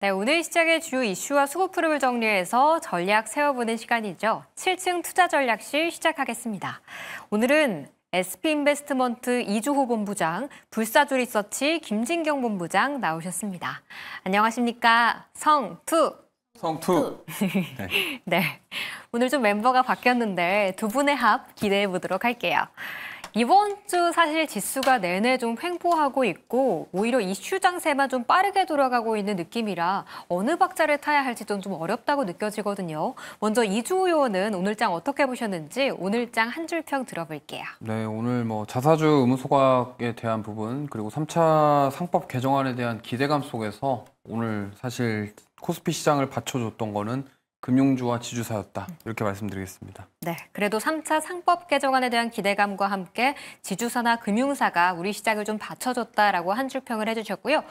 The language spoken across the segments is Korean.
네, 오늘 시장의 주요 이슈와 수급 흐름을 정리해서 전략 세워보는 시간이죠. 7층 투자전략실 시작하겠습니다. 오늘은 SP인베스트먼트 이주호 본부장, 불사조 리서치 김진경 본부장 나오셨습니다. 안녕하십니까? 성투. 네. 네, 오늘 좀 멤버가 바뀌었는데 두 분의 합 기대해 보도록 할게요. 이번 주 사실 지수가 내내 좀 횡보하고 있고 오히려 이슈 장세만 좀 빠르게 돌아가고 있는 느낌이라 어느 박자를 타야 할지 좀 어렵다고 느껴지거든요. 먼저 이주호 의원은 오늘장 어떻게 보셨는지 오늘장 한 줄 평 들어볼게요. 네, 오늘 자사주 의무 소각에 대한 부분 그리고 3차 상법 개정안에 대한 기대감 속에서 오늘 사실 코스피 시장을 받쳐줬던 거는 금융주와 지주사였다. 이렇게 말씀드리겠습니다. 네, 그래도 3차 상법 개정안에 대한 기대감과 함께 지주사나 금융사가 우리 시장을 좀 받쳐줬다라고 한 줄 평을 해주셨고요.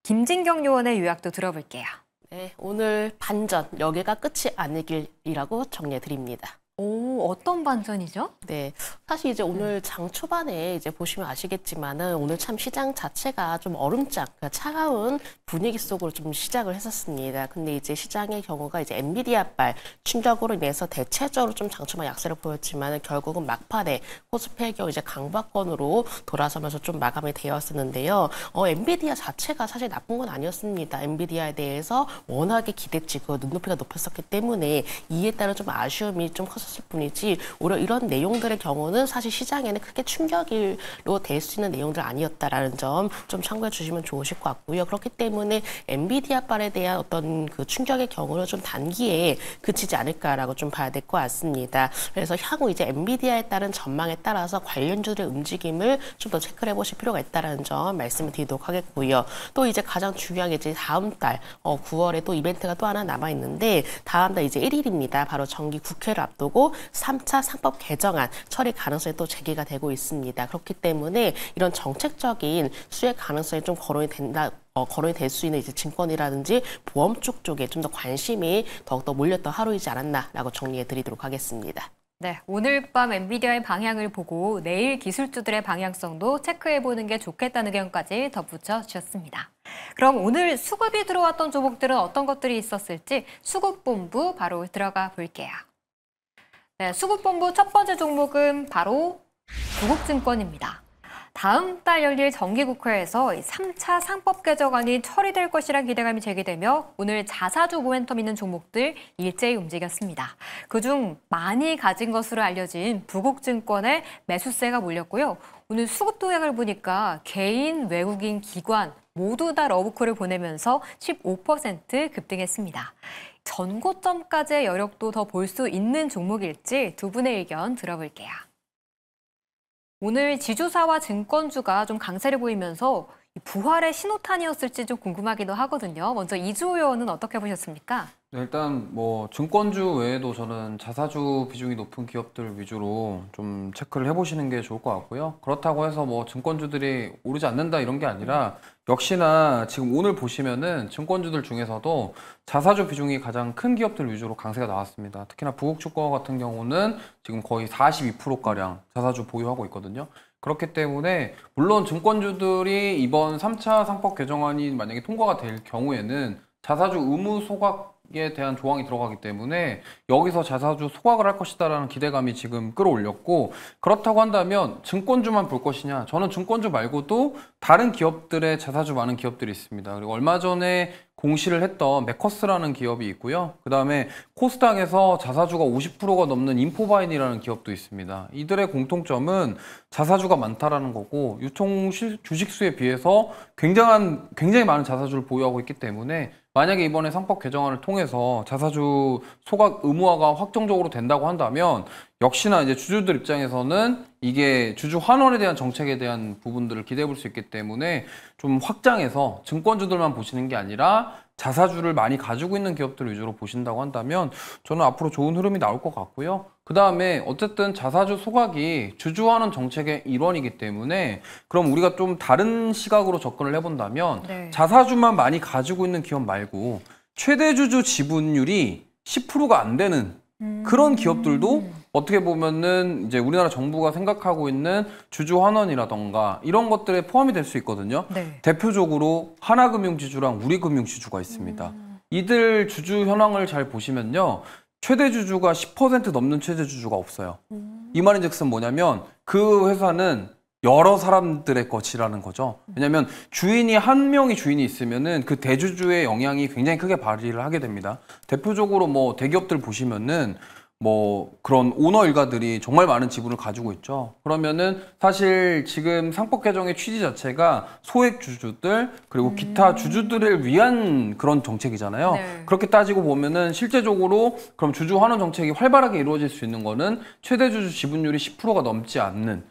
김진경 의원의 요약도 들어볼게요. 네, 오늘 반전, 여기가 끝이 아니길이라고 정리해 드립니다. 오, 어떤 반전이죠? 네, 사실 이제 오늘 장 초반에 이제 보시면 아시겠지만은 오늘 참 시장 자체가 좀 얼음장, 그러니까 차가운 분위기 속으로 좀 시작을 했었습니다. 근데 이제 시장의 경우가 이제 엔비디아발 충격으로 인해서 대체적으로 좀 장 초반 약세를 보였지만 결국은 막판에 코스피의 경우 이제 강박권으로 돌아서면서 좀 마감이 되었었는데요. 엔비디아 자체가 사실 나쁜 건 아니었습니다. 엔비디아에 대해서 워낙에 기대치고 눈높이가 높았었기 때문에 이에 따른 좀 아쉬움이 좀 컸었을 뿐이지 오히려 이런 내용들의 경우는 사실 시장에는 크게 충격으로 될 수 있는 내용들 아니었다라는 점 좀 참고해 주시면 좋으실 것 같고요. 그렇기 때문에 엔비디아발에 대한 어떤 그 충격의 경우는 좀 단기에 그치지 않을까라고 좀 봐야 될 것 같습니다. 그래서 향후 이제 엔비디아에 따른 전망에 따라서 관련주들의 움직임을 좀 더 체크를 해보실 필요가 있다는 점 말씀을 드리도록 하겠고요. 또 이제 가장 중요한 게 이제 다음 달 9월에 또 이벤트가 또 하나 남아 있는데 다음 달 이제 1일입니다. 바로 정기 국회를 앞두고 3차 상법 개정안 처리 가능성이 또 제기가 되고 있습니다. 그렇기 때문에 이런 정책적인 수혜 가능성이 좀 거론이 될 수 있는 이제 증권이라든지 보험 쪽에 좀 더 관심이 더욱더 몰렸던 하루이지 않았나라고 정리해 드리도록 하겠습니다. 네, 오늘 밤 엔비디아의 방향을 보고 내일 기술주들의 방향성도 체크해보는 게 좋겠다는 의견까지 덧붙여 주셨습니다. 그럼 오늘 수급이 들어왔던 종목들은 어떤 것들이 있었을지 수급본부 바로 들어가 볼게요. 네, 수급본부 첫 번째 종목은 바로 부국증권입니다. 다음 달 열릴 정기국회에서 3차 상법 개정안이 처리될 것이란 기대감이 제기되며 오늘 자사주 모멘텀 있는 종목들 일제히 움직였습니다. 그중 많이 가진 것으로 알려진 부국증권에 매수세가 몰렸고요. 오늘 수급 동향을 보니까 개인, 외국인, 기관 모두 다 러브콜을 보내면서 15% 급등했습니다. 전고점까지의 여력도 더 볼 수 있는 종목일지 두 분의 의견 들어볼게요. 오늘 지주사와 증권주가 좀 강세를 보이면서 부활의 신호탄이었을지 좀 궁금하기도 하거든요. 먼저 이주호 의원은 어떻게 보셨습니까? 네, 일단 증권주 외에도 저는 자사주 비중이 높은 기업들 위주로 좀 체크를 해보시는 게 좋을 것 같고요. 그렇다고 해서 증권주들이 오르지 않는다 이런 게 아니라 역시나 지금 오늘 보시면은 증권주들 중에서도 자사주 비중이 가장 큰 기업들 위주로 강세가 나왔습니다. 특히나 부국증권 같은 경우는 지금 거의 42%가량 자사주 보유하고 있거든요. 그렇기 때문에 물론 증권주들이 이번 3차 상법 개정안이 만약에 통과가 될 경우에는 자사주 의무 소각에 대한 조항이 들어가기 때문에 여기서 자사주 소각을 할 것이다라는 기대감이 지금 끌어올렸고 그렇다고 한다면 증권주만 볼 것이냐? 저는 증권주 말고도 다른 기업들의 자사주 많은 기업들이 있습니다. 그리고 얼마 전에 공시를 했던 메커스라는 기업이 있고요. 그 다음에 코스닥에서 자사주가 50%가 넘는 인포바인이라는 기업도 있습니다. 이들의 공통점은 자사주가 많다라는 거고 유통 주식수에 비해서 굉장히 많은 자사주를 보유하고 있기 때문에 만약에 이번에 상법 개정안을 통해서 자사주 소각 의무화가 확정적으로 된다고 한다면 역시나 이제 주주들 입장에서는 이게 주주 환원에 대한 정책에 대한 부분들을 기대해 볼 수 있기 때문에 좀 확장해서 증권주들만 보시는 게 아니라 자사주를 많이 가지고 있는 기업들 위주로 보신다고 한다면 저는 앞으로 좋은 흐름이 나올 것 같고요. 그 다음에 어쨌든 자사주 소각이 주주 환원 정책의 일원이기 때문에 그럼 우리가 좀 다른 시각으로 접근을 해본다면 네. 자사주만 많이 가지고 있는 기업 말고 최대 주주 지분율이 10%가 안 되는 그런 기업들도 어떻게 보면은 이제 우리나라 정부가 생각하고 있는 주주 환원이라던가 이런 것들에 포함이 될 수 있거든요. 네. 대표적으로 하나금융지주랑 우리금융지주가 있습니다. 이들 주주 현황을 잘 보시면요. 최대 주주가 10% 넘는 최대 주주가 없어요. 이 말인즉슨 뭐냐면 그 회사는 여러 사람들의 것이라는 거죠. 왜냐하면 주인이 한 명이 주인이 있으면은 그 대주주의 영향이 굉장히 크게 발휘를 하게 됩니다. 대표적으로 뭐 대기업들 보시면은 뭐 그런 오너 일가들이 정말 많은 지분을 가지고 있죠. 그러면은 사실 지금 상법 개정의 취지 자체가 소액 주주들 그리고 기타 주주들을 위한 그런 정책이잖아요. 네. 그렇게 따지고 보면은 실제적으로 그럼 주주 환원 정책이 활발하게 이루어질 수 있는 거는 최대 주주 지분율이 10%가 넘지 않는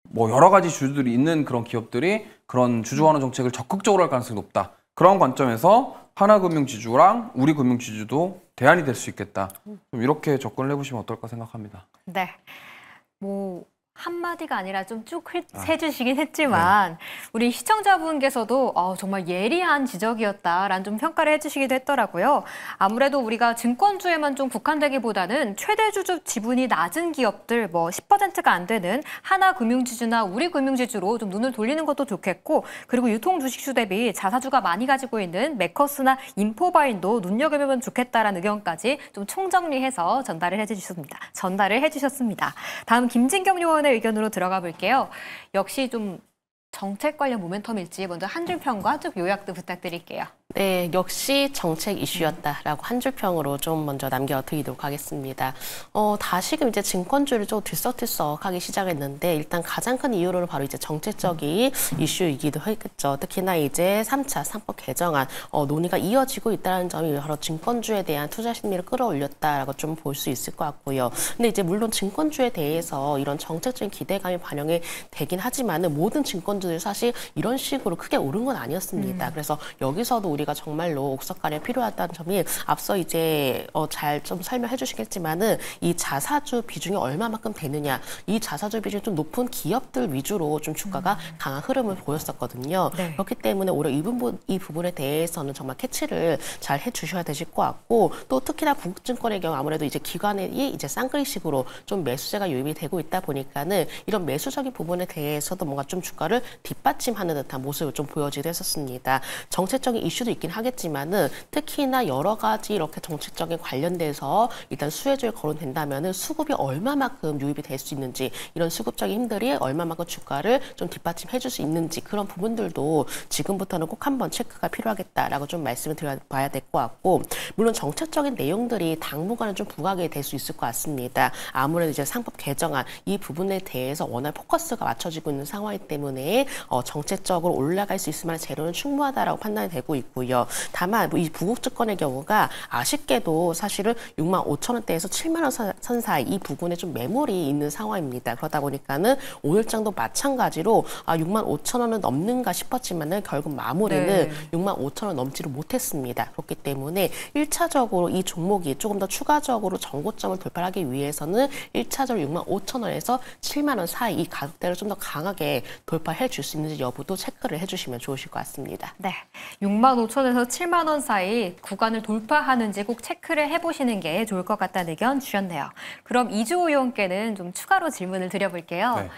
뭐 여러 가지 주주들이 있는 그런 기업들이 그런 주주 환원 정책을 적극적으로 할 가능성이 높다. 그런 관점에서 하나금융지주랑 우리금융지주도 대안이 될 수 있겠다. 좀 이렇게 접근을 해보시면 어떨까 생각합니다. 네. 뭐 한마디가 아니라 좀 쭉 해주시긴 했지만 우리 시청자분께서도 정말 예리한 지적이었다라는 좀 평가를 해주시기도 했더라고요. 아무래도 우리가 증권주에만 좀 국한되기보다는 최대 주주 지분이 낮은 기업들 뭐 10%가 안 되는 하나금융지주나 우리금융지주로 좀 눈을 돌리는 것도 좋겠고 그리고 유통 주식수 대비 자사주가 많이 가지고 있는 메커스나 인포바인도 눈여겨보면 좋겠다라는 의견까지 좀 총정리해서 전달을 해주셨습니다. 다음 김진경 의원의 의견으로 들어가 볼게요. 역시 좀 정책 관련 모멘텀일지 먼저 한 줄 평과 쭉 요약도 부탁드릴게요. 네, 역시 정책 이슈였다라고 한 줄 평으로 좀 먼저 남겨드리도록 하겠습니다. 다시금 이제 증권주를 좀 들썩들썩하기 시작했는데 일단 가장 큰 이유로는 바로 이제 정책적인 이슈이기도 했겠죠. 특히나 이제 3차 상법 개정안 논의가 이어지고 있다는 점이 바로 증권주에 대한 투자 심리를 끌어올렸다라고 좀 볼 수 있을 것 같고요. 근데 이제 물론 증권주에 대해서 이런 정책적인 기대감이 반영이 되긴 하지만은 모든 증권주들이 사실 이런 식으로 크게 오른 건 아니었습니다. 그래서 여기서도 우리가 정말로 옥석가리가 필요하다는 점이 앞서 이제 잘 좀 설명해 주시겠지만은 이 자사주 비중이 얼마만큼 되느냐, 이 자사주 비중이 좀 높은 기업들 위주로 좀 주가가 강한 흐름을 보였었거든요. 네. 그렇기 때문에 오히려 이 부분에 대해서는 정말 캐치를 잘 해주셔야 되실 것 같고 또 특히나 북증권의 경우 아무래도 이제 기관이 이제 쌍끌이식으로 좀 매수세가 유입이 되고 있다 보니까는 이런 매수적인 부분에 대해서도 뭔가 좀 주가를 뒷받침하는 듯한 모습을 좀 보여지기도 했었습니다. 정책적인 이슈도 있긴 하겠지만은 특히나 여러 가지 이렇게 정책적인 관련돼서 일단 수혜주에 거론된다면은 수급이 얼마만큼 유입이 될 수 있는지 이런 수급적인 힘들이 얼마만큼 주가를 좀 뒷받침해 줄 수 있는지 그런 부분들도 지금부터는 꼭 한번 체크가 필요하겠다라고 좀 말씀을 드려봐야 될 것 같고 물론 정책적인 내용들이 당분간은 좀 부각이 될 수 있을 것 같습니다. 아무래도 이제 상법 개정안 이 부분에 대해서 워낙 포커스가 맞춰지고 있는 상황이기 때문에 정책적으로 올라갈 수 있을 만한 재료는 충분하다라고 판단이 되고 있고요. 다만 이 부국증권의 경우가 아쉽게도 사실은 65,000원대에서 7만 원 선 사이 이 부분에 좀 매물이 있는 상황입니다. 그러다 보니까는 오늘장도 마찬가지로 65,000원은 넘는가 싶었지만은 결국 마무리는 65,000원 넘지를 못했습니다. 그렇기 때문에 1차적으로 이 종목이 조금 더 추가적으로 정고점을 돌파하기 위해서는 1차적으로 65,000원에서 7만 원 사이 이 가격대를 좀 더 강하게 돌파해 줄 수 있는지 여부도 체크를 해주시면 좋으실 것 같습니다. 네, 65,000원에서 7만 원 사이 구간을 돌파하는지 꼭 체크를 해보시는 게 좋을 것 같다는 의견 주셨네요. 그럼 이주호 의원께는 좀 추가로 질문을 드려볼게요. 네.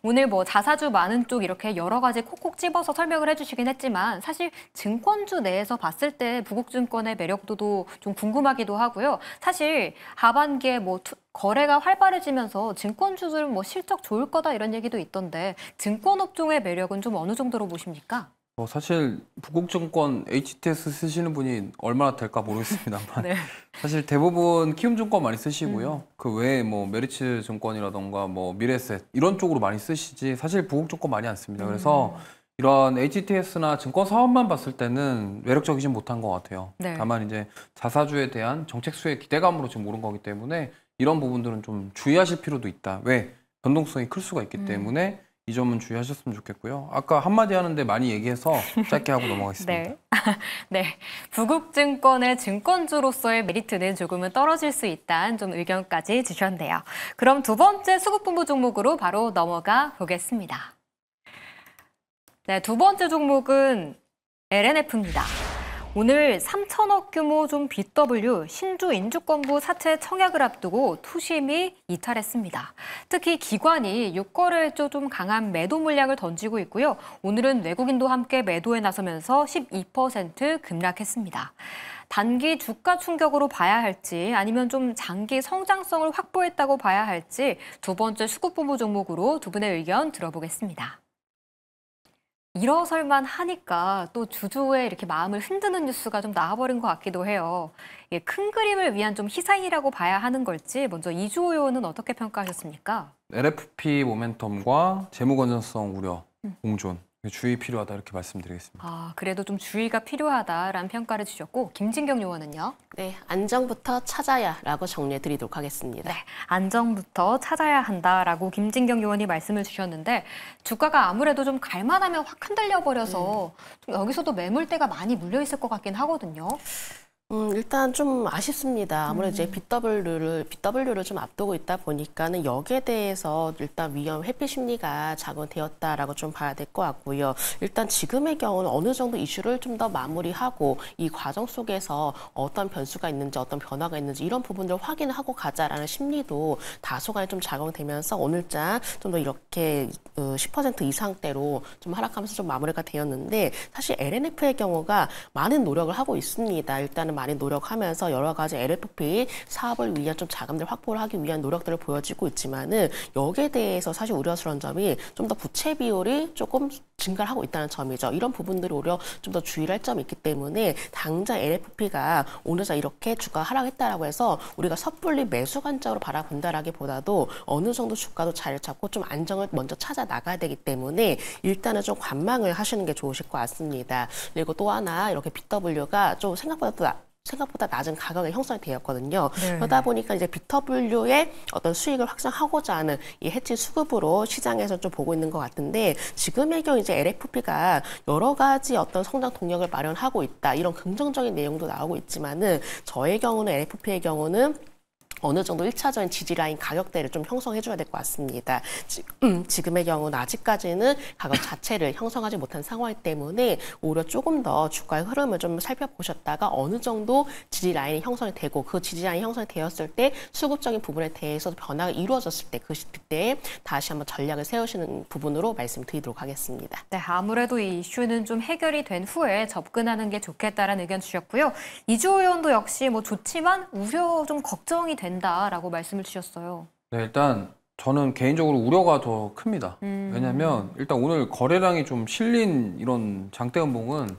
오늘 뭐 자사주 많은 쪽 이렇게 여러 가지 콕콕 집어서 설명을 해주시긴 했지만 사실 증권주 내에서 봤을 때 부국증권의 매력도도 좀 궁금하기도 하고요. 사실 하반기에 뭐 거래가 활발해지면서 증권주들은 뭐 실적 좋을 거다 이런 얘기도 있던데 증권업종의 매력은 좀 어느 정도로 보십니까? 사실 부국증권 HTS 쓰시는 분이 얼마나 될까 모르겠습니다만 네. 사실 대부분 키움증권 많이 쓰시고요. 그 외에 뭐 메리츠증권이라던가 뭐 미래에셋 이런 쪽으로 많이 쓰시지 사실 부국증권 많이 안 씁니다. 그래서 이런 HTS나 증권 사업만 봤을 때는 매력적이진 못한 것 같아요. 네. 다만 이제 자사주에 대한 정책 수혜 기대감으로 지금 오른 거기 때문에 이런 부분들은 좀 주의하실 필요도 있다. 왜? 변동성이 클 수가 있기 때문에 이 점은 주의하셨으면 좋겠고요. 아까 한마디 하는데 많이 얘기해서 짧게 하고 넘어가겠습니다. 네. 네. 부국증권의 증권주로서의 메리트는 조금은 떨어질 수 있다는 좀 의견까지 주셨네요. 그럼 두 번째 수급분부 종목으로 바로 넘어가 보겠습니다. 네, 두 번째 종목은 LNF입니다. 오늘 3천억 규모 좀 BW 신주 인주권부 사채 청약을 앞두고 투심이 이탈했습니다. 특히 기관이 6거래일조 좀 강한 매도 물량을 던지고 있고요. 오늘은 외국인도 함께 매도에 나서면서 12% 급락했습니다. 단기 주가 충격으로 봐야 할지 아니면 좀 장기 성장성을 확보했다고 봐야 할지 두 번째 수급본부 종목으로 두 분의 의견 들어보겠습니다. 일어설만 하니까 또 주주의 이렇게 마음을 흔드는 뉴스가 좀 나와버린 것 같기도 해요. 이게 큰 그림을 위한 좀 희생이라고 봐야 하는 걸지 먼저 이주호 의원은 어떻게 평가하셨습니까? LFP 모멘텀과 재무 건전성 우려 공존. 주의 필요하다 이렇게 말씀드리겠습니다. 그래도 좀 주의가 필요하다라는 평가를 주셨고 김진경 의원은요? 네, 안정부터 찾아야라고 정리해 드리도록 하겠습니다. 네, 안정부터 찾아야 한다라고 김진경 의원이 말씀을 주셨는데 주가가 아무래도 좀 갈만하면 확 흔들려 버려서 좀 여기서도 매물대가 많이 물려 있을 것 같긴 하거든요. 일단 좀 아쉽습니다. 아무래도 이제 BW를 좀 앞두고 있다 보니까는 여기에 대해서 일단 위험 회피 심리가 작용되었다라고 좀 봐야 될 것 같고요. 일단 지금의 경우는 어느 정도 이슈를 좀 더 마무리하고 이 과정 속에서 어떤 변수가 있는지 어떤 변화가 있는지 이런 부분들을 확인하고 가자라는 심리도 다소간에 좀 작용되면서 오늘자 좀 더 이렇게 10% 이상대로 좀 하락하면서 좀 마무리가 되었는데 사실 LNF의 경우가 많은 노력을 하고 있습니다. 일단은 많이 노력하면서 여러 가지 LFP 사업을 위한 좀 자금들 확보를 하기 위한 노력들을 보여지고 있지만은 여기에 대해서 사실 우려스러운 점이 좀 더 부채 비율이 조금 증가를 하고 있다는 점이죠. 이런 부분들이 오히려 좀 더 주의를 할 점이 있기 때문에 당장 LFP가 오늘자 이렇게 주가 하락했다라고 해서 우리가 섣불리 매수 관점으로 바라본다라기보다도 어느 정도 주가도 자리를 잡고 좀 안정을 먼저 찾아 나가야 되기 때문에 일단은 좀 관망을 하시는 게 좋으실 것 같습니다. 그리고 또 하나 이렇게 BW가 좀 생각보다 낮은 가격에 형성이 되었거든요. 네. 그러다 보니까 이제 BW의 어떤 수익을 확장하고자 하는 이 해지 수급으로 시장에서 좀 보고 있는 것 같은데 지금의 경우 이제 LFP가 여러 가지 어떤 성장 동력을 마련하고 있다 이런 긍정적인 내용도 나오고 있지만은 저의 경우는 LFP의 경우는 어느 정도 1차적인 지지라인 가격대를 좀 형성해줘야 될 것 같습니다. 지금의 경우는 아직까지는 가격 자체를 형성하지 못한 상황이기 때문에 오히려 조금 더 주가의 흐름을 좀 살펴보셨다가 어느 정도 지지라인이 형성이 되고 그 지지라인이 형성이 되었을 때 수급적인 부분에 대해서 변화가 이루어졌을 때 그때 다시 한번 전략을 세우시는 부분으로 말씀드리도록 하겠습니다. 네, 아무래도 이 이슈는 좀 해결이 된 후에 접근하는 게 좋겠다라는 의견 주셨고요. 이주호 의원도 역시 뭐 좋지만 우려 좀 걱정이 된다라고 말씀을 주셨어요. 네, 일단 저는 개인적으로 우려가 더 큽니다. 왜냐하면 일단 오늘 거래량이 좀 실린 이런 장대 음봉은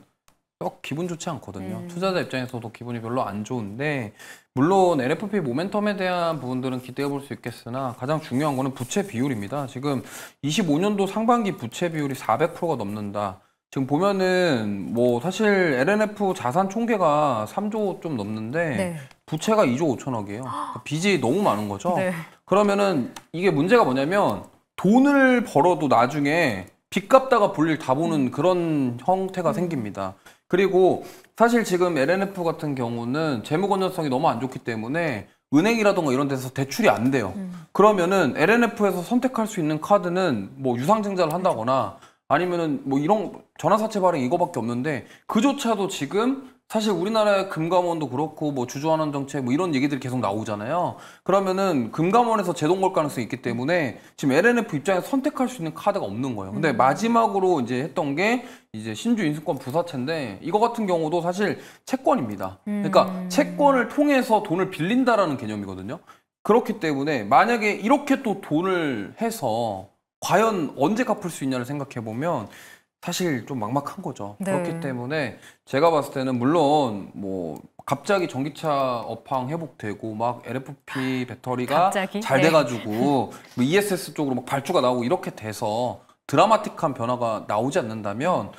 썩 기분 좋지 않거든요. 투자자 입장에서도 기분이 별로 안 좋은데 물론 LFP 모멘텀에 대한 부분들은 기대해 볼 수 있겠으나 가장 중요한 거는 부채 비율입니다. 지금 25년도 상반기 부채 비율이 400%가 넘는다. 지금 보면은 뭐 사실 LNF 자산 총계가 3조 좀 넘는데 네. 부채가 2조 5천억이에요. 빚이 너무 많은 거죠. 네. 그러면은 이게 문제가 뭐냐면 돈을 벌어도 나중에 빚 갚다가 볼일 다 보는 그런 형태가 생깁니다. 그리고 사실 지금 LNF 같은 경우는 재무 건전성이 너무 안 좋기 때문에 은행이라던가 이런 데서 대출이 안 돼요. 그러면은 LNF에서 선택할 수 있는 카드는 뭐 유상증자를 한다거나 아니면은 뭐 이런 전화사채 발행 이거밖에 없는데 그조차도 지금 사실 우리나라의 금감원도 그렇고 뭐 주주환원 정책 뭐 이런 얘기들이 계속 나오잖아요. 그러면은 금감원에서 제동 걸 가능성이 있기 때문에 지금 LNF 입장에서 선택할 수 있는 카드가 없는 거예요. 근데 마지막으로 이제 했던 게 이제 신주 인수권 부사채인데 이거 같은 경우도 사실 채권입니다. 그러니까 채권을 통해서 돈을 빌린다라는 개념이거든요. 그렇기 때문에 만약에 이렇게 또 돈을 해서 과연 언제 갚을 수 있냐를 생각해 보면 사실 좀 막막한 거죠. 네. 그렇기 때문에 제가 봤을 때는 물론 뭐 갑자기 전기차 업황 회복되고 막 LFP 배터리가 갑자기? 잘 네. 돼가지고 뭐 ESS 쪽으로 막 발주가 나오고 이렇게 돼서 드라마틱한 변화가 나오지 않는다면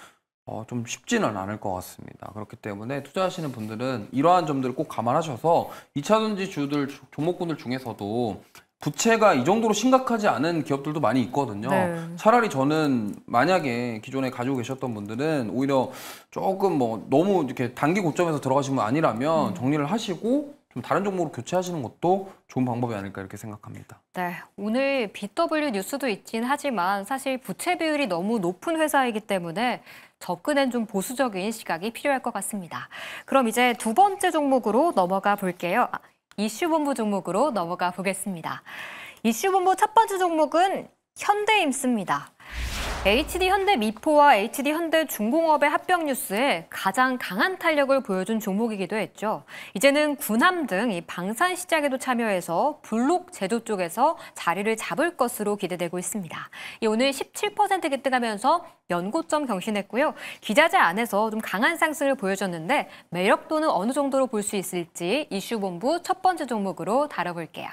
좀 쉽지는 않을 것 같습니다. 그렇기 때문에 투자하시는 분들은 이러한 점들을 꼭 감안하셔서 2차전지 주들 종목군들 중에서도 부채가 이 정도로 심각하지 않은 기업들도 많이 있거든요. 네. 차라리 저는 만약에 기존에 가지고 계셨던 분들은 오히려 조금 뭐 너무 이렇게 단기 고점에서 들어가신 분 아니라면 정리를 하시고 좀 다른 종목으로 교체하시는 것도 좋은 방법이 아닐까 이렇게 생각합니다. 네, 오늘 BW 뉴스도 있긴 하지만 사실 부채 비율이 너무 높은 회사이기 때문에 접근엔 좀 보수적인 시각이 필요할 것 같습니다. 그럼 이제 두 번째 종목으로 넘어가 볼게요. 이슈본부 종목으로 넘어가 보겠습니다. 이슈본부 첫 번째 종목은 현대임스입니다. HD 현대미포와 HD 현대중공업의 합병 뉴스에 가장 강한 탄력을 보여준 종목이기도 했죠. 이제는 군함 등 이 방산 시장에도 참여해서 블록 제조 쪽에서 자리를 잡을 것으로 기대되고 있습니다. 오늘 17% 급등하면서 연고점 경신했고요. 기자재 안에서 좀 강한 상승을 보여줬는데 매력도는 어느 정도로 볼 수 있을지 이슈본부 첫 번째 종목으로 다뤄볼게요.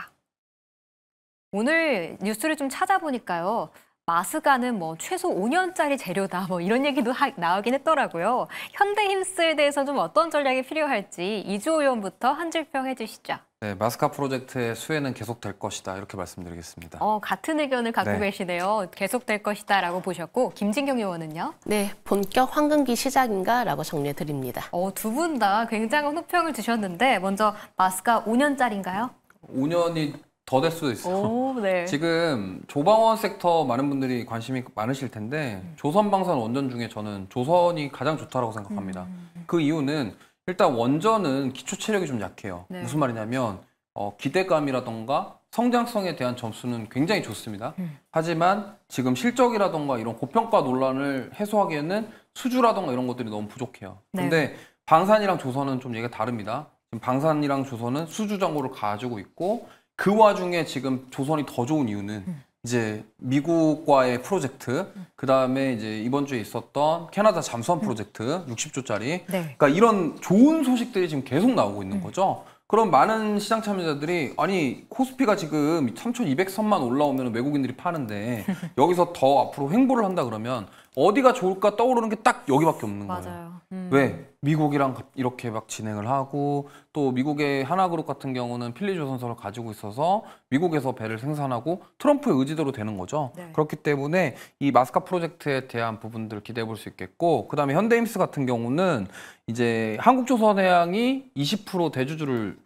오늘 뉴스를 좀 찾아보니까요. 마스가는 뭐 최소 5년짜리 재료다 뭐 이런 얘기도 나오긴 했더라고요. 현대힘스에 대해서 좀 어떤 전략이 필요할지 이주호 의원부터 한 줄평 해주시죠. 네, 마스카 프로젝트의 수혜는 계속될 것이다 이렇게 말씀드리겠습니다. 같은 의견을 갖고 네. 계시네요. 계속될 것이다라고 보셨고 김진경 의원은요? 네, 본격 황금기 시작인가라고 정리해 드립니다. 두 분 다 굉장한 호평을 주셨는데 먼저 마스가 5년짜리인가요? 5년이 더 될 수도 있어요. 오, 네. 지금 조방원 섹터 많은 분들이 관심이 많으실 텐데 조선방산 원전 중에 저는 조선이 가장 좋다라고 생각합니다. 그 이유는 일단 원전은 기초 체력이 좀 약해요. 네. 무슨 말이냐면 기대감이라던가 성장성에 대한 점수는 굉장히 좋습니다. 하지만 지금 실적이라던가 이런 고평가 논란을 해소하기에는 수주라던가 이런 것들이 너무 부족해요. 네. 근데 방산이랑 조선은 좀 얘기가 다릅니다. 지금 방산이랑 조선은 수주 정보를 가지고 있고 그 와중에 지금 조선이 더 좋은 이유는 이제 미국과의 프로젝트, 그 다음에 이제 이번 주에 있었던 캐나다 잠수함 프로젝트 60조짜리. 네. 그러니까 이런 좋은 소식들이 지금 계속 나오고 있는 거죠. 그럼 많은 시장 참여자들이 아니 코스피가 지금 3,200선만 올라오면 외국인들이 파는데 여기서 더 앞으로 횡보를 한다 그러면 어디가 좋을까 떠오르는 게 딱 여기밖에 없는 거예요. 맞아요. 왜? 미국이랑 이렇게 막 진행을 하고 또 미국의 하나그룹 같은 경우는 필리조선소를 가지고 있어서 미국에서 배를 생산하고 트럼프의 의지대로 되는 거죠. 네. 그렇기 때문에 이 마스카 프로젝트에 대한 부분들을 기대해 볼 수 있겠고 그다음에 현대임스 같은 경우는 이제 한국조선해양이 20% 대주주를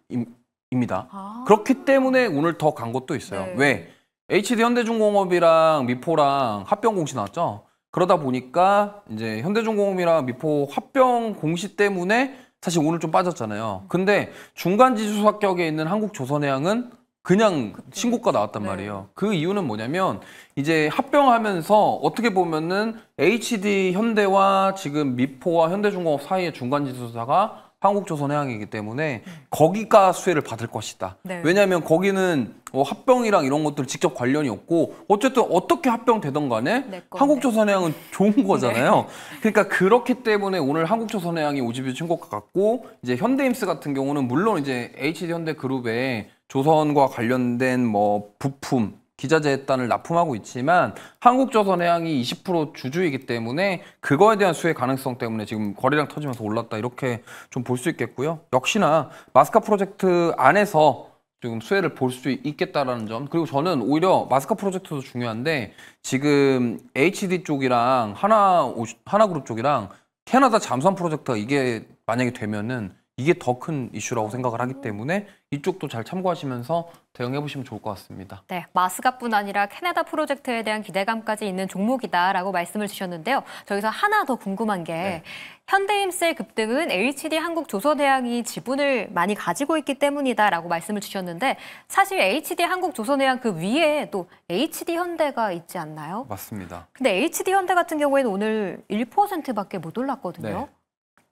입니다. 그렇기 때문에 오늘 더 간 것도 있어요. 네. 왜? HD 현대중공업이랑 미포랑 합병 공시 나왔죠. 그러다 보니까 이제 현대중공업이랑 미포 합병 공시 때문에 사실 오늘 좀 빠졌잖아요. 근데 중간 지수 합격에 있는 한국조선해양은 그냥 신고가 나왔단 네. 말이에요. 그 이유는 뭐냐면 이제 합병하면서 어떻게 보면은 HD 현대와 지금 미포와 현대중공업 사이의 중간 지수사가 한국조선해양이기 때문에 거기가 수혜를 받을 것이다. 네. 왜냐하면 거기는 합병이랑 이런 것들 직접 관련이 없고 어쨌든 어떻게 합병되던 간에 내 건데. 한국조선해양은 좋은 거잖아요. 그러니까 그렇기 때문에 오늘 한국조선해양이 오지뷰 신고가 같고 이제 현대임스 같은 경우는 물론 이제 HD현대그룹에 조선과 관련된 뭐 부품 기자재단을 납품하고 있지만 한국조선해양이 20% 주주이기 때문에 그거에 대한 수혜 가능성 때문에 지금 거래량 터지면서 올랐다 이렇게 좀 볼 수 있겠고요. 역시나 마스카 프로젝트 안에서 지금 수혜를 볼 수 있겠다라는 점. 그리고 저는 오히려 마스카 프로젝트도 중요한데 지금 HD 쪽이랑 하나그룹 쪽이랑 캐나다 잠수함 프로젝트가 이게 만약에 되면은 이게 더 큰 이슈라고 생각을 하기 때문에 이쪽도 잘 참고하시면서 대응해 보시면 좋을 것 같습니다. 네, 마스가뿐 아니라 캐나다 프로젝트에 대한 기대감까지 있는 종목이다라고 말씀을 주셨는데요. 저기서 하나 더 궁금한 게 현대임스의 급등은 HD 한국조선해양이 지분을 많이 가지고 있기 때문이다라고 말씀을 주셨는데 사실 HD 한국조선해양 그 위에 또 HD 현대가 있지 않나요? 맞습니다. 근데 HD 현대 같은 경우에는 오늘 1%밖에 못 올랐거든요. 네.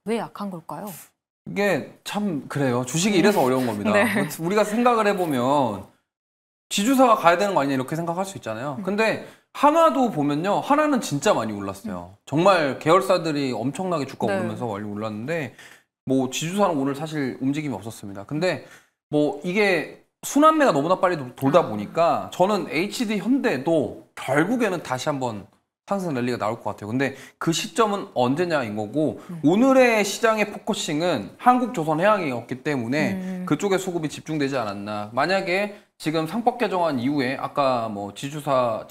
왜 약한 걸까요? 이게 참 그래요. 주식이 이래서 어려운 겁니다. 네. 우리가 생각을 해보면 지주사가 가야 되는 거 아니냐 이렇게 생각할 수 있잖아요. 근데 하나도 보면요. 하나는 진짜 많이 올랐어요. 정말 계열사들이 엄청나게 주가 네. 오르면서 많이 올랐는데 뭐 지주사는 오늘 사실 움직임이 없었습니다. 근데 뭐 이게 순환매가 너무나 빨리 돌다 보니까 저는 HD 현대도 결국에는 다시 한번 상승 랠리가 나올 것 같아요. 근데 그 시점은 언제냐인 거고 오늘의 시장의 포커싱은 한국조선해양이었기 때문에 그쪽에 수급이 집중되지 않았나. 만약에 지금 상법 개정안 이후에 아까 뭐 지주사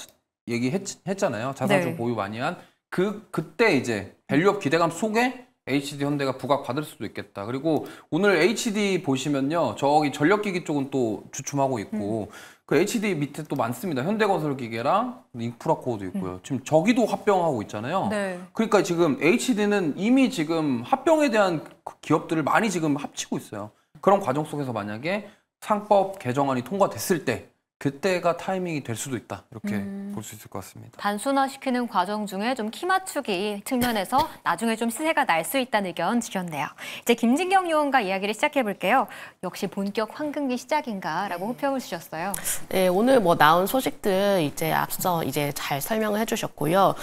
얘기했잖아요. 자사주 네. 보유 많이 한 그때 이제 밸류업 기대감 속에 HD 현대가 부각받을 수도 있겠다. 그리고 오늘 HD 보시면요. 저기 전력기기 쪽은 또 주춤하고 있고 그 HD 밑에 또 많습니다. 현대건설기계랑 인프라코어도 있고요. 지금 저기도 합병하고 있잖아요. 네. 그러니까 지금 HD는 이미 지금 합병에 대한 기업들을 많이 지금 합치고 있어요. 그런 과정 속에서 만약에 상법 개정안이 통과됐을 때 그때가 타이밍이 될 수도 있다. 이렇게 볼 수 있을 것 같습니다. 단순화시키는 과정 중에 좀 키 맞추기 측면에서 나중에 좀 시세가 날 수 있다는 의견 주셨네요. 이제 김진경 요원과 이야기를 시작해 볼게요. 역시 본격 황금기 시작인가라고 호평을 주셨어요. 네, 오늘 뭐 나온 소식들 이제 앞서 이제 잘 설명을 해주셨고요.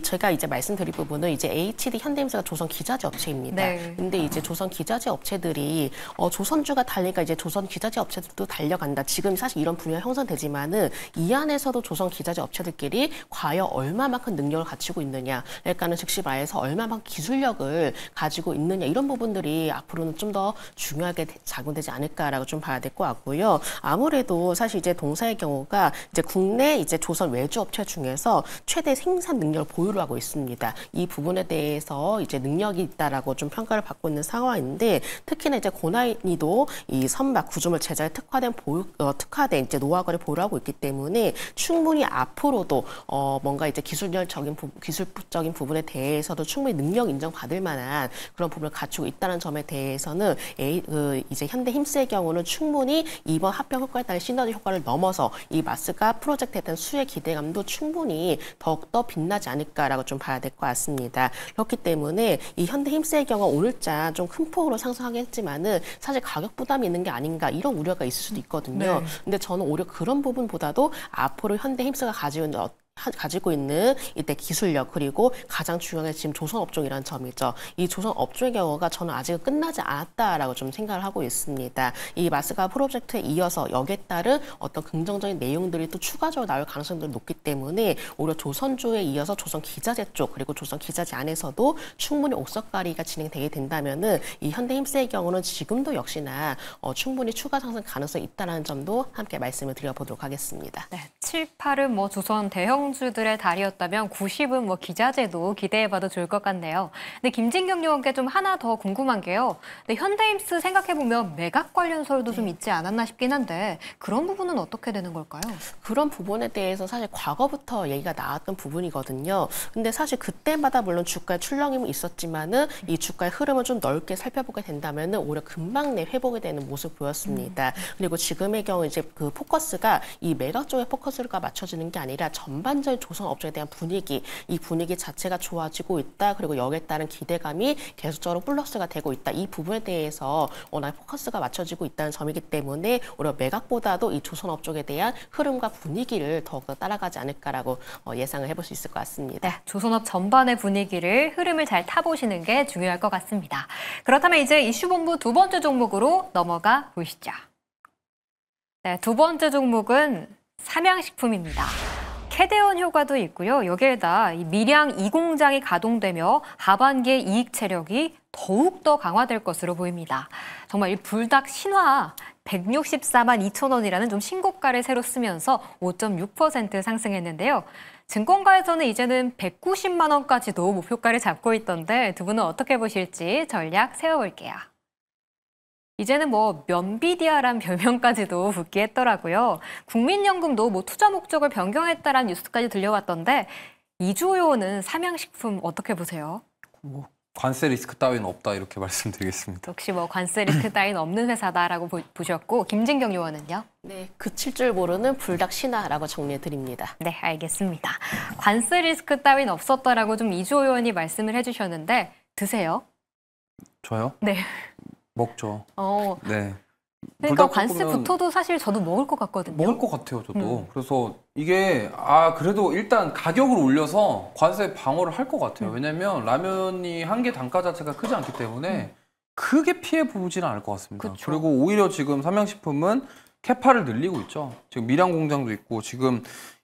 제가 이제 말씀드릴 부분은 이제 HD 현대임수가 조선 기자재 업체입니다. 네. 근데 이제 조선 기자재 업체들이 조선주가 달리니까 이제 조선 기자재 업체들도 달려간다. 지금 사실 이런 분야 형성되지만은 이 안에서도 조선 기자재 업체들끼리 과연 얼마만큼 능력을 갖추고 있느냐, 그러니까는 즉시 말해서 얼마만큼 기술력을 가지고 있느냐 이런 부분들이 앞으로는 좀 더 중요하게 작용되지 않을까라고 좀 봐야 될 것 같고요. 아무래도 사실 이제 동사의 경우가 이제 국내 이제 조선 외주 업체 중에서 최대 생산 능력을 보유를 하고 있습니다. 이 부분에 대해서 이제 능력이 있다라고 좀 평가를 받고 있는 상황인데 특히나 이제 고난이도 이 선박 구조물 제작에 특화된 이제 노하우를 보유하고 있기 때문에 충분히 앞으로도 뭔가 이제 기술적인 부분에 대해서도 충분히 능력 인정받을 만한 그런 부분을 갖추고 있다는 점에 대해서는 이제 현대힘스의 경우는 충분히 이번 합병 효과에 따른 시너지 효과를 넘어서 이 마스가 프로젝트에 대한 수혜 기대감도 충분히 더욱더 빛나지 않을까라고 좀 봐야 될 것 같습니다. 그렇기 때문에 이 현대힘스의 경우 오늘자 좀 큰 폭으로 상승하긴 했지만은 사실 가격 부담이 있는 게 아닌가 이런 우려가 있을 수도 있거든요. 네. 근데 저는 오히려 그런 부분보다도 앞으로 현대힘스가 가지고 있는 이때 기술력 그리고 가장 중요한 게 지금 조선 업종이라는 점이죠. 이 조선 업종의 경우가 저는 아직 끝나지 않았다라고 좀 생각을 하고 있습니다. 이 마스가 프로젝트에 이어서 여기에 따른 어떤 긍정적인 내용들이 또 추가적으로 나올 가능성들이 높기 때문에 오히려 조선주에 이어서 조선 기자재 쪽 그리고 조선 기자재 안에서도 충분히 옥석가리가 진행되게 된다면은 이 현대힘스의 경우는 지금도 역시나 충분히 추가 상승 가능성이 있다는 점도 함께 말씀을 드려보도록 하겠습니다. 네, 7, 8은 뭐 조선 대형주들의 달이었다면 90은 뭐 기자재도 기대해봐도 좋을 것 같네요. 근데 김진경 요원께 좀 하나 더 궁금한 게요. 근데 현대임스 생각해보면 매각 관련설도 좀 있지 않았나 싶긴 한데 그런 부분은 어떻게 되는 걸까요? 그런 부분에 대해서 사실 과거부터 얘기가 나왔던 부분이거든요. 근데 사실 그때마다 물론 주가의 출렁임은 있었지만은 이 주가의 흐름을 좀 넓게 살펴보게 된다면은 오히려 금방 내 회복이 되는 모습 보였습니다. 그리고 지금의 경우 이제 그 포커스가 이 매각 쪽에 포커스가 맞춰지는 게 아니라 전반적인 조선 업종에 대한 분위기, 이 분위기 자체가 좋아지고 있다. 그리고 여기에 따른 기대감이 계속적으로 플러스가 되고 있다. 이 부분에 대해서 워낙 포커스가 맞춰지고 있다는 점이기 때문에 오히려 매각보다도 이 조선 업종에 대한 흐름과 분위기를 더욱더 따라가지 않을까라고 예상을 해볼 수 있을 것 같습니다. 네, 조선업 전반의 분위기를 흐름을 잘 타보시는 게 중요할 것 같습니다. 그렇다면 이제 이슈본부 두 번째 종목으로 넘어가 보시죠. 네, 두 번째 종목은 삼양식품입니다. 캐대언 효과도 있고요. 여기에다 이 밀양 2공장이 가동되며 하반기의 이익 체력이 더욱더 강화될 것으로 보입니다. 정말 이 불닭 신화 164만 2천 원이라는 좀 신고가를 새로 쓰면서 5.6% 상승했는데요. 증권가에서는 이제는 190만 원까지도 목표가를 잡고 있던데 두 분은 어떻게 보실지 전략 세워볼게요. 이제는 뭐 면비디아란 별명까지도 붙게 했더라고요. 국민연금도 뭐 투자 목적을 변경했다라는 뉴스까지 들려왔던데 이주호 의원은 삼양식품 어떻게 보세요? 뭐 관세 리스크 따위는 없다 이렇게 말씀드리겠습니다. 역시 뭐 관세 리스크 따위는 없는 회사다라고 보셨고 김진경 의원은요? 네, 그칠 줄 모르는 불닭 신화라고 정리해 드립니다. 네, 알겠습니다. 관세 리스크 따위는 없었다라고 좀 이주호 의원이 말씀을 해주셨는데 드세요? 저요? 네. 먹죠. 네. 그러니까 관세 붙어도 사실 저도 먹을 것 같거든요. 먹을 것 같아요, 저도. 그래서 이게 그래도 일단 가격을 올려서 관세 방어를 할 것 같아요. 왜냐면 라면이 한 개 단가 자체가 크지 않기 때문에 크게 피해 보지는 않을 것 같습니다. 그쵸. 그리고 오히려 지금 삼양식품은 캐파를 늘리고 있죠. 지금 밀양 공장도 있고 지금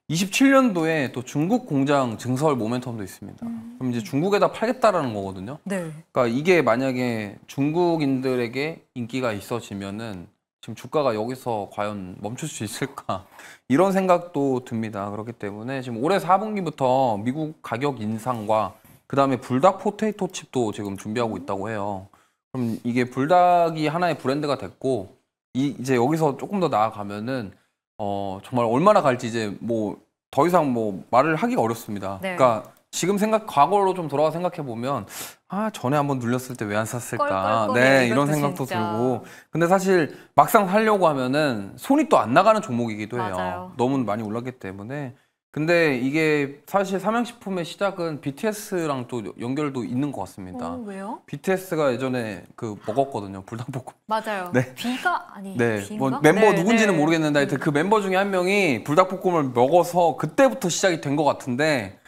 27년도에 또 중국 공장 증설 모멘텀도 있습니다. 그럼 이제 중국에다 팔겠다라는 거거든요. 네. 그러니까 이게 만약에 중국인들에게 인기가 있어지면은 지금 주가가 여기서 과연 멈출 수 있을까 이런 생각도 듭니다. 그렇기 때문에 지금 올해 4분기부터 미국 가격 인상과 그다음에 불닭 포테이토 칩도 지금 준비하고 있다고 해요. 그럼 이게 불닭이 하나의 브랜드가 됐고 이제 여기서 조금 더 나아가면은 정말 얼마나 갈지 이제 뭐 더 이상 뭐 말을 하기가 어렵습니다. 네. 그러니까 지금 과거로 좀 돌아가 생각해 보면 전에 한번 눌렸을 때 왜 안 샀을까? 껄껄거리는 네, 이런 이것도 생각도 진짜. 들고. 근데 사실 막상 사려고 하면은 손이 또 안 나가는 종목이기도 해요. 맞아요. 너무 많이 올랐기 때문에. 근데 이게 사실 삼양식품의 시작은 BTS랑 또 연결도 있는 것 같습니다. 왜요? BTS가 예전에 먹었거든요. 불닭볶음. 맞아요. 네. 비가 아니 네, 비인가? 뭐 멤버 네, 누군지는 네. 모르겠는데 하여튼 그 멤버 중에 한 명이 불닭볶음을 먹어서 그때부터 시작이 된 것 같은데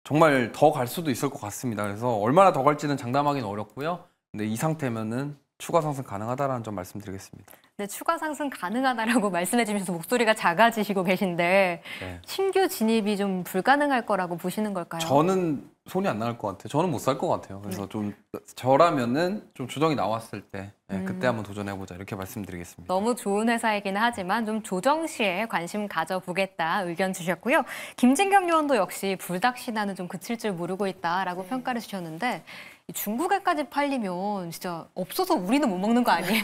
정말 더 갈 수도 있을 것 같습니다. 그래서 얼마나 더 갈지는 장담하기는 어렵고요. 근데 이 상태면은 추가 상승 가능하다라는 점 말씀드리겠습니다. 네, 추가 상승 가능하다라고 말씀해 주면서 목소리가 작아지시고 계신데 네. 신규 진입이 좀 불가능할 거라고 보시는 걸까요? 저는 손이 안 나갈 것 같아요. 저는 못 살 것 같아요. 그래서 좀 저라면은 좀 조정이 나왔을 때 그때 한번 도전해보자 이렇게 말씀드리겠습니다. 너무 좋은 회사이기는 하지만 좀 조정 시에 관심 가져보겠다 의견 주셨고요. 김진경 의원도 역시 불닭 신화는 좀 그칠 줄 모르고 있다라고 평가를 주셨는데 이 중국에까지 팔리면 진짜 없어서 우리는 못 먹는 거 아니에요?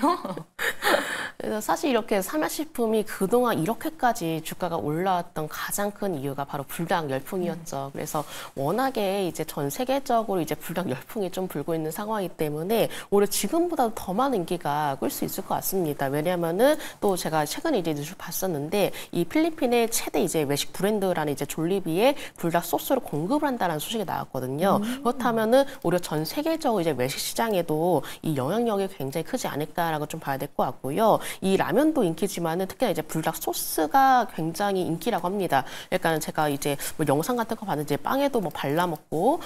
그래서 사실 이렇게 삼양식품이 그동안 이렇게까지 주가가 올라왔던 가장 큰 이유가 바로 불닭 열풍이었죠. 그래서 워낙에 이제 전 세계적으로 이제 불닭 열풍이 좀 불고 있는 상황이기 때문에 오히려 지금보다 더 많은 인기가 끌 수 있을 것 같습니다. 왜냐하면은 또 제가 최근에 이제 뉴스 봤었는데 이 필리핀의 최대 이제 외식 브랜드라는 이제 졸리비에 불닭 소스를 공급을 한다는 소식이 나왔거든요. 그렇다면은 오히려 전 세계적으로 이제 외식 시장에도 이 영향력이 굉장히 크지 않을까라고 좀 봐야 될 것 같고요. 이 라면도 인기지만은 특히나 이제 불닭 소스가 굉장히 인기라고 합니다. 그러니까 제가 이제 뭐 영상 같은 거 봤는데 빵에도 뭐 발라 먹고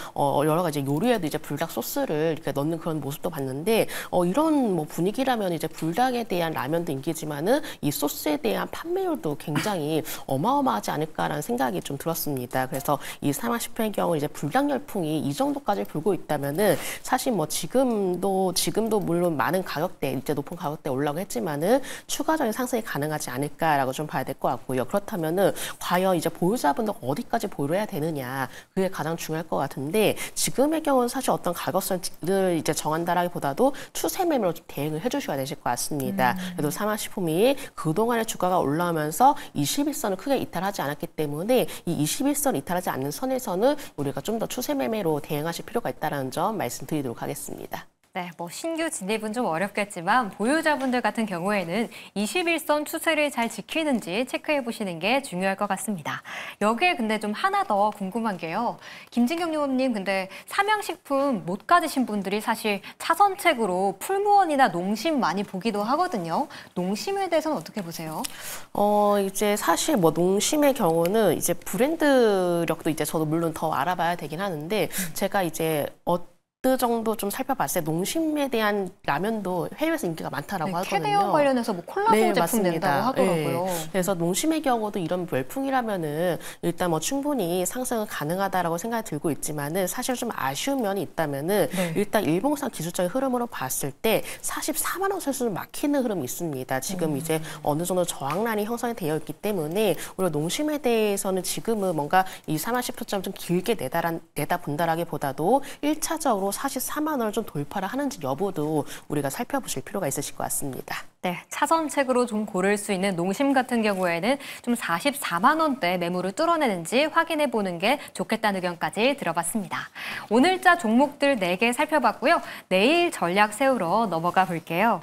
여러 가지 요리에도 이제 불닭 소스를 이렇게 넣는 그런 모습도 봤는데 이런 뭐 분위기라면 이제 불닭에 대한 라면도 인기지만은 이 소스에 대한 판매율도 굉장히 어마어마하지 않을까라는 생각이 좀 들었습니다. 그래서 이 삼양식품의 경우 이제 불닭 열풍이 이 정도까지 불고 있다면은 사실 뭐 지금도 물론 많은 가격대 이제 높은 가격대 올라가고 했지만은 추가적인 상승이 가능하지 않을까라고 좀 봐야 될 것 같고요. 그렇다면은 과연 이제 보유자분들 어디까지 보유를 해야 되느냐 그게 가장 중요할 것 같은데 지금의 경우는 사실 어떤 가격선을 이제 정한다라기보다도 추세 매매로 좀 대응을 해주셔야 되실 것 같습니다. 그래도 삼양식품이 그동안의 주가가 올라오면서 21선을 크게 이탈하지 않았기 때문에 이 21선 이탈하지 않는 선에서는 우리가 좀 더 추세 매매로 대응하실 필요가 있다는 점 말씀드리도록 하겠습니다. 네, 뭐 신규 진입은 좀 어렵겠지만 보유자분들 같은 경우에는 21선 추세를 잘 지키는지 체크해 보시는 게 중요할 것 같습니다. 여기에 근데 좀 하나 더 궁금한 게요. 김진경 의원님, 근데 삼양식품 못 가지신 분들이 사실 차선책으로 풀무원이나 농심 많이 보기도 하거든요. 농심에 대해서는 어떻게 보세요? 이제 사실 뭐 농심의 경우는 이제 브랜드력도 이제 저도 물론 더 알아봐야 되긴 하는데 제가 이제 어느 정도 좀 살펴봤을 때 농심에 대한 라면도 해외에서 인기가 많다라고 네, 하거든요. 캐대언 관련해서 뭐 콜라보 네, 제품 맞습니다. 낸다고 하더라고요. 네. 그래서 농심의 경우도 이런 열풍이라면은 일단 뭐 충분히 상승은 가능하다라고 생각이 들고 있지만은 사실 좀 아쉬운 면이 있다면은 일단 일봉상 기술적인 흐름으로 봤을 때 44만 원 선수는 막히는 흐름이 있습니다. 지금 이제 어느 정도 저항란이 형성이 되어 있기 때문에 오히려 농심에 대해서는 지금은 뭔가 이 40%점 좀 길게 내다 본다라기보다도 1차적으로 44만 원을 좀 돌파를 하는지 여부도 우리가 살펴보실 필요가 있으실 것 같습니다. 네, 차선책으로 좀 고를 수 있는 농심 같은 경우에는 좀 44만 원대 매물을 뚫어내는지 확인해 보는 게 좋겠다는 의견까지 들어봤습니다. 오늘자 종목들 4개 살펴봤고요. 내일 전략 세우러 넘어가 볼게요.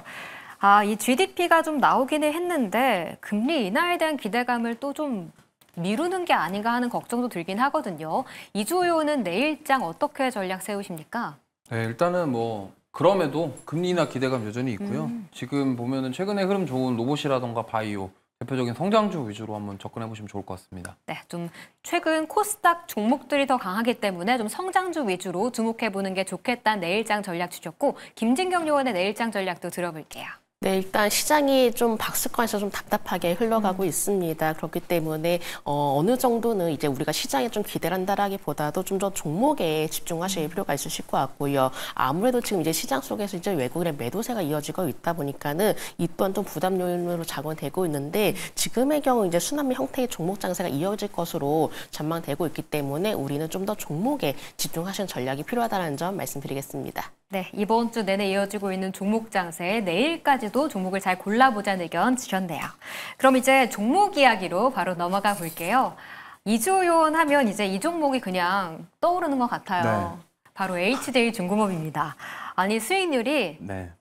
이 GDP가 좀 나오기는 했는데 금리 인하에 대한 기대감을 또 좀 미루는 게 아닌가 하는 걱정도 들긴 하거든요. 이주호 의원은 내일장 어떻게 전략 세우십니까? 네, 일단은 뭐 그럼에도 금리 인하 기대감 여전히 있고요. 지금 보면은 최근에 흐름 좋은 로봇이라던가 바이오 대표적인 성장주 위주로 한번 접근해 보시면 좋을 것 같습니다. 네, 좀 최근 코스닥 종목들이 더 강하기 때문에 좀 성장주 위주로 주목해 보는 게 좋겠다는 내일장 전략 주셨고 김진경 의원의 내일장 전략도 들어볼게요. 네, 일단 시장이 좀 박스권에서 좀 답답하게 흘러가고 있습니다. 그렇기 때문에 어느 정도는 이제 우리가 시장에 좀 기대를 한다라기보다도 좀 더 종목에 집중하실 필요가 있으실 것 같고요. 아무래도 지금 이제 시장 속에서 이제 외국인의 매도세가 이어지고 있다 보니까는 이 또한 좀 부담 요인으로 작용되고 있는데 지금의 경우 이제 순환매 형태의 종목 장세가 이어질 것으로 전망되고 있기 때문에 우리는 좀 더 종목에 집중하시는 전략이 필요하다는 점 말씀드리겠습니다. 네, 이번 주 내내 이어지고 있는 종목 장세 내일까지도 종목을 잘 골라보자는 의견 주셨네요. 그럼 이제 종목 이야기로 바로 넘어가 볼게요. 이주요원 하면 이제 이 종목이 그냥 떠오르는 것 같아요. 바로 HJ중공업입니다. 아니 수익률이 네.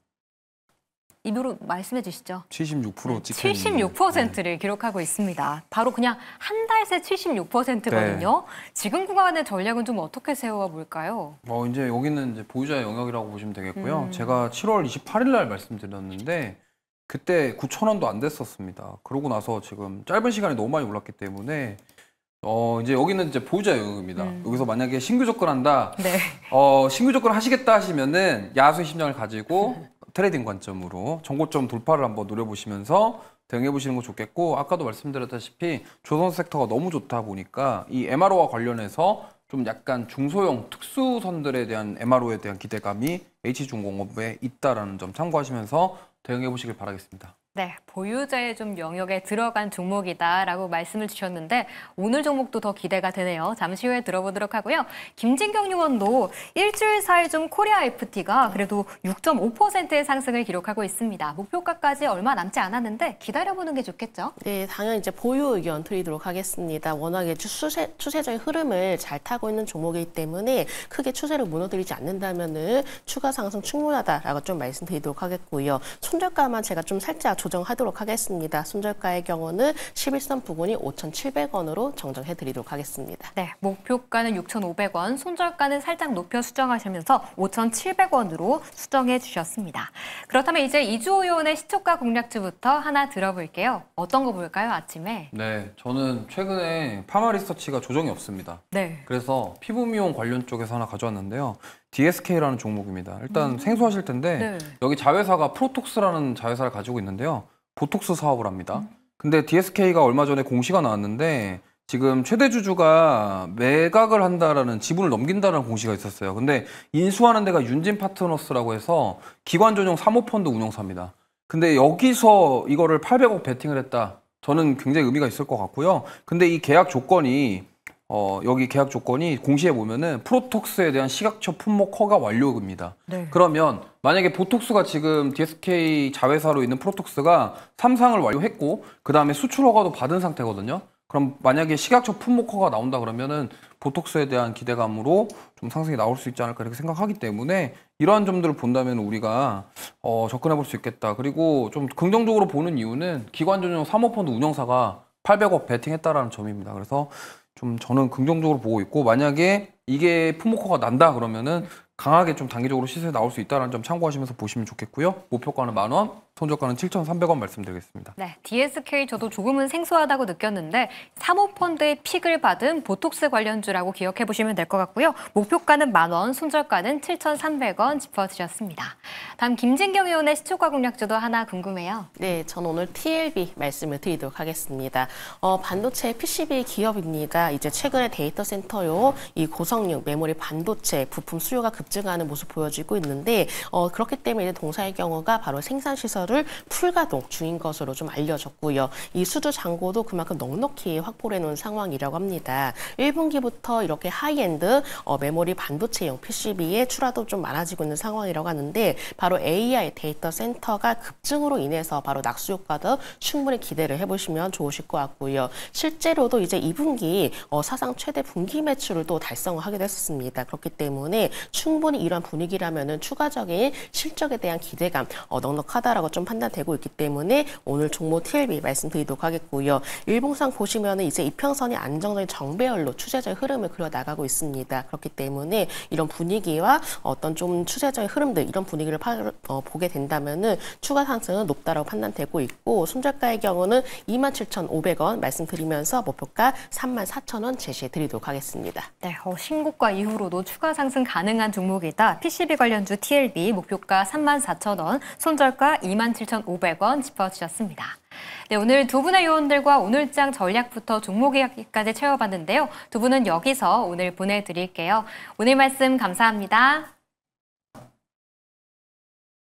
입으로 말씀해 주시죠. 76% 찍혀 있는 76%를 기록하고 있습니다. 바로 그냥 한 달 새 76%거든요. 지금 구간의 전략은 좀 어떻게 세워볼까요? 이제 여기는 이제 보유자의 영역이라고 보시면 되겠고요. 제가 7월 28일 날 말씀드렸는데 그때 9,000원도 안 됐었습니다. 그러고 나서 지금 짧은 시간에 너무 많이 올랐기 때문에 이제 여기는 이제 보유자 영역입니다. 여기서 만약에 신규 접근한다, 네. 신규 접근 하시겠다 하시면은 야수의 심장을 가지고 트레이딩 관점으로 정고점 돌파를 한번 노려보시면서 대응해 보시는 거 좋겠고, 아까도 말씀드렸다시피 조선 섹터가 너무 좋다 보니까 이 MRO와 관련해서 좀 약간 중소형 특수선들에 대한 MRO에 대한 기대감이 H중공업에 있다라는 점 참고하시면서 대응해 보시길 바라겠습니다. 네, 보유자의 좀 영역에 들어간 종목이다라고 말씀을 주셨는데 오늘 종목도 더 기대가 되네요. 잠시 후에 들어보도록 하고요. 김진경 의원도 일주일 사이 좀 코리아 FT가 그래도 6.5%의 상승을 기록하고 있습니다. 목표가까지 얼마 남지 않았는데 기다려보는 게 좋겠죠? 네, 당연히 이제 보유 의견 드리도록 하겠습니다. 워낙에 추세적인 흐름을 잘 타고 있는 종목이기 때문에 크게 추세를 무너뜨리지 않는다면은 추가 상승 충분하다라고 좀 말씀드리도록 하겠고요. 손절가만 제가 좀 살짝 조정하도록 하겠습니다. 손절가의 경우는 11선 부근이 5,700원으로 정정해드리도록 하겠습니다. 네, 목표가는 6,500원, 손절가는 살짝 높여 수정하시면서 5,700원으로 수정해 주셨습니다. 그렇다면 이제 이주호 의원의 시초가 공략주부터 하나 들어볼게요. 어떤 거 볼까요, 아침에? 네, 저는 최근에 파마 리서치가 조정이 없습니다. 네. 그래서 피부 미용 관련 쪽에서 하나 가져왔는데요. DSK라는 종목입니다. 일단 생소하실 텐데 네. 여기 자회사가 프로톡스라는 자회사를 가지고 있는데요. 보톡스 사업을 합니다. 근데 DSK가 얼마 전에 공시가 나왔는데 지금 최대 주주가 매각을 한다라는 지분을 넘긴다는 공시가 있었어요. 근데 인수하는 데가 윤진 파트너스라고 해서 기관 전용 사모펀드 운용사입니다. 근데 여기서 이거를 800억 베팅을 했다. 저는 굉장히 의미가 있을 것 같고요. 근데 이 계약 조건이 여기 계약 조건이 공시에 보면은 프로톡스에 대한 시각처 품목 허가 완료입니다. 네. 그러면 만약에 보톡스가 지금 DSK 자회사로 있는 프로톡스가 3상을 완료했고 그 다음에 수출 허가도 받은 상태거든요. 그럼 만약에 시각처 품목 허가 나온다 그러면은 보톡스에 대한 기대감으로 좀 상승이 나올 수 있지 않을까 이렇게 생각하기 때문에 이러한 점들을 본다면 우리가 접근해 볼 수 있겠다. 그리고 좀 긍정적으로 보는 이유는 기관 전용 사모펀드 운영사가 800억 베팅했다라는 점입니다. 그래서 좀 저는 긍정적으로 보고 있고 만약에 이게 품목허가 난다 그러면은 강하게 좀 단기적으로 시세에 나올 수 있다는 점 참고하시면서 보시면 좋겠고요. 목표가는 10,000원, 손절가는 7,300원 말씀드리겠습니다. 네, DSK 저도 조금은 생소하다고 느꼈는데 사모펀드의 픽을 받은 보톡스 관련주라고 기억해 보시면 될 것 같고요. 목표가는 10,000원, 손절가는 7,300원 짚어주셨습니다. 다음 김진경 의원의 시초가 공략주도 하나 궁금해요. 네, 전 오늘 TLB 말씀을 드리도록 하겠습니다. 반도체 PCB 기업입니다. 이제 최근에 데이터 센터용 이 고성능 메모리 반도체 부품 수요가 급증하는 모습 보여지고 있는데 그렇기 때문에 동사의 경우가 바로 생산 시설을 풀가동 중인 것으로 좀 알려졌고요. 이 수주 잔고도 그만큼 넉넉히 확보를 해놓은 상황이라고 합니다. 1분기부터 이렇게 하이엔드 메모리 반도체용 PCB의 출하도 좀 많아지고 있는 상황이라고 하는데 바로 AI 데이터 센터가 급증으로 인해서 바로 낙수 효과도 충분히 기대를 해보시면 좋으실 것 같고요. 실제로도 이제 2분기 사상 최대 분기 매출을 또 달성을 하게 됐었습니다. 그렇기 때문에 충분히 이런 분위기라면은 추가적인 실적에 대한 기대감 넉넉하다라고 좀 판단되고 있기 때문에 오늘 종목 TLB 말씀드리도록 하겠고요. 일봉상 보시면은 이제 이평선이 안정적인 정배열로 추세적인 흐름을 그려 나가고 있습니다. 그렇기 때문에 이런 분위기와 어떤 좀 추세적인 흐름들 이런 분위기를 보게 된다면은 추가 상승은 높다라고 판단되고 있고 손절가의 경우는 27,500원 말씀드리면서 목표가 34,000원 제시해 드리도록 하겠습니다. 네, 신고가 이후로도 추가 상승 가능한 종목 종목이다. PCB 관련주 TLB 목표가 34,000원, 손절가 27,500원 짚어주셨습니다. 네, 오늘 두 분의 요원들과 오늘장 전략부터 종목 이야기까지 채워봤는데요. 두 분은 여기서 오늘 보내드릴게요. 오늘 말씀 감사합니다.